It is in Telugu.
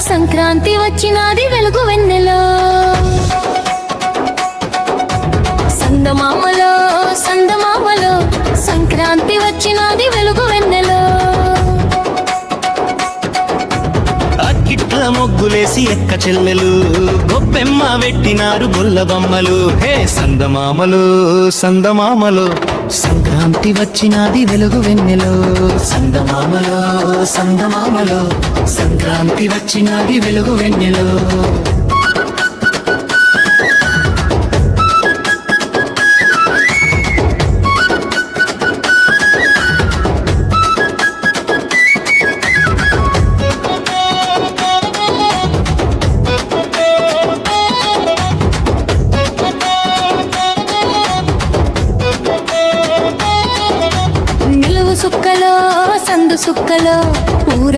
సంక్రాంతి వచ్చినాది వెలుగు వెన్నెలో సందమామలో సందమామలో సంక్రాంతి వచ్చినాది వెలుగు వెన్నెలో అక్కిట్ల మొగ్గులేసి ఎక్క చెల్లెలు గొప్పెమ్మ పెట్టినారు గొల్ల బొమ్మలు హే సందమామలు సందమామలు సంక్రాంతి వచ్చినాది వెలుగు వెన్నెలో సందమామలో సందమామలో సంక్రాంతి వచ్చినాది వెలుగు వెన్నెలో సుక్కలో సందు సుక్కలో